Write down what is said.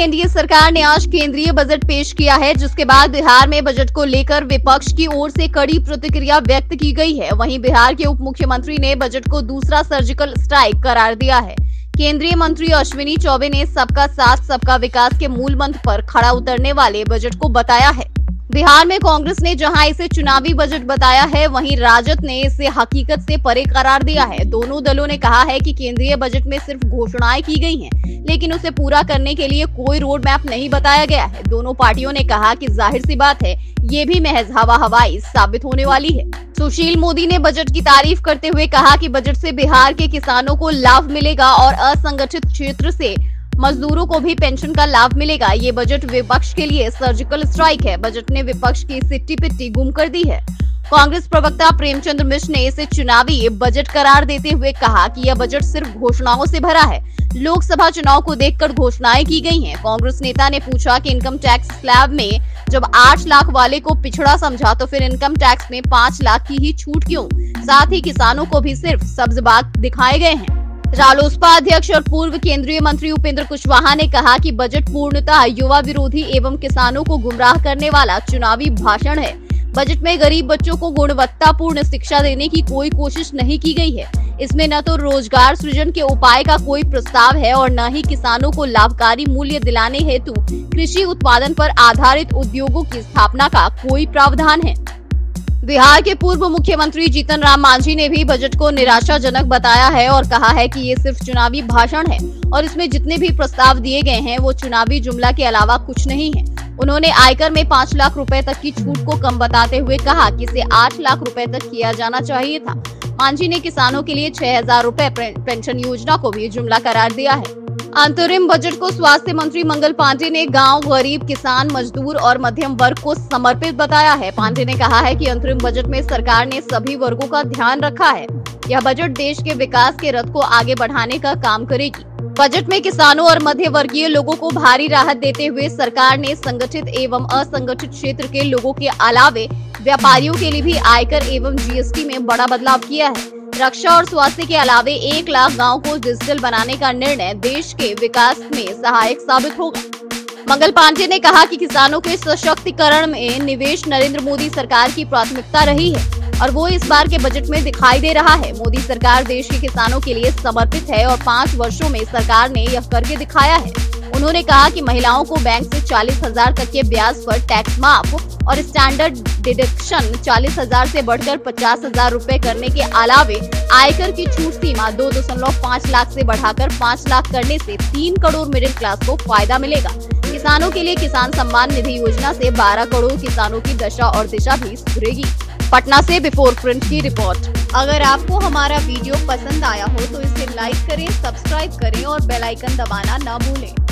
NDA सरकार ने आज केंद्रीय बजट पेश किया है, जिसके बाद बिहार में बजट को लेकर विपक्ष की ओर से कड़ी प्रतिक्रिया व्यक्त की गई है। वहीं बिहार के उप मुख्यमंत्री ने बजट को दूसरा सर्जिकल स्ट्राइक करार दिया है। केंद्रीय मंत्री अश्विनी चौबे ने सबका साथ सबका विकास के मूल मंत्र पर खड़ा उतरने वाले बजट को बताया है। बिहार में कांग्रेस ने जहां इसे चुनावी बजट बताया है, वहीं राजद ने इसे हकीकत से परे करार दिया है। दोनों दलों ने कहा है कि केंद्रीय बजट में सिर्फ घोषणाएं की गई हैं, लेकिन उसे पूरा करने के लिए कोई रोड मैप नहीं बताया गया है। दोनों पार्टियों ने कहा कि जाहिर सी बात है, ये भी महज हवा हवाई साबित होने वाली है। सुशील मोदी ने बजट की तारीफ करते हुए कहा कि बजट से बिहार के किसानों को लाभ मिलेगा और असंगठित क्षेत्र से मजदूरों को भी पेंशन का लाभ मिलेगा। ये बजट विपक्ष के लिए सर्जिकल स्ट्राइक है। बजट ने विपक्ष की सिट्टी पिट्टी गुम कर दी है। कांग्रेस प्रवक्ता प्रेमचंद मिश्र ने इसे चुनावी बजट करार देते हुए कहा कि यह बजट सिर्फ घोषणाओं से भरा है। लोकसभा चुनाव को देखकर घोषणाएं की गई हैं। कांग्रेस नेता ने पूछा कि इनकम टैक्स स्लैब में जब 8 लाख वाले को पिछड़ा समझा, तो फिर इनकम टैक्स में 5 लाख की ही छूट क्यों? साथ ही किसानों को भी सिर्फ सब्ज बाग दिखाए गए हैं। रालोसपा अध्यक्ष और पूर्व केंद्रीय मंत्री उपेंद्र कुशवाहा ने कहा कि बजट पूर्णतः युवा विरोधी एवं किसानों को गुमराह करने वाला चुनावी भाषण है। बजट में गरीब बच्चों को गुणवत्तापूर्ण शिक्षा देने की कोई कोशिश नहीं की गई है। इसमें न तो रोजगार सृजन के उपाय का कोई प्रस्ताव है और न ही किसानों को लाभकारी मूल्य दिलाने हेतु कृषि उत्पादन पर आधारित उद्योगों की स्थापना का कोई प्रावधान है। बिहार के पूर्व मुख्यमंत्री जीतन राम मांझी ने भी बजट को निराशाजनक बताया है और कहा है कि ये सिर्फ चुनावी भाषण है और इसमें जितने भी प्रस्ताव दिए गए हैं वो चुनावी जुमला के अलावा कुछ नहीं है। उन्होंने आयकर में 5 लाख रुपए तक की छूट को कम बताते हुए कहा कि इसे 8 लाख रुपए तक किया जाना चाहिए था। मांझी ने किसानों के लिए 6,000 रुपए पेंशन योजना को भी जुमला करार दिया है। अंतरिम बजट को स्वास्थ्य मंत्री मंगल पांडे ने गांव, गरीब, किसान, मजदूर और मध्यम वर्ग को समर्पित बताया है। पांडे ने कहा है कि अंतरिम बजट में सरकार ने सभी वर्गों का ध्यान रखा है। यह बजट देश के विकास के रथ को आगे बढ़ाने का काम करेगी। बजट में किसानों और मध्य वर्गीय लोगों को भारी राहत देते हुए सरकार ने संगठित एवं असंगठित क्षेत्र के लोगों के अलावे व्यापारियों के लिए भी आयकर एवं जीएसटी में बड़ा बदलाव किया है। रक्षा और स्वास्थ्य के अलावे 1 लाख गाँव को डिजिटल बनाने का निर्णय देश के विकास में सहायक साबित होगा। मंगल पांडे ने कहा कि किसानों के सशक्तिकरण में निवेश नरेंद्र मोदी सरकार की प्राथमिकता रही है और वो इस बार के बजट में दिखाई दे रहा है। मोदी सरकार देश के किसानों के लिए समर्पित है और 5 वर्षों में सरकार ने यह करके दिखाया है। उन्होंने कहा कि महिलाओं को बैंक से 40,000 तक के ब्याज पर टैक्स माफ और स्टैंडर्ड डिडक्शन 40,000 से बढ़कर 50,000 रुपए करने के अलावे आयकर की छूट सीमा 2.5 लाख से बढ़ाकर 5 लाख करने से 3 करोड़ मिडिल क्लास को फायदा मिलेगा। किसानों के लिए किसान सम्मान निधि योजना से 12 करोड़ किसानों की दशा और दिशा भी सुधरेगी। पटना से बिफोर प्रिंट की रिपोर्ट। अगर आपको हमारा वीडियो पसंद आया हो तो इसे लाइक करें, सब्सक्राइब करें और बेल आइकन दबाना न भूलें।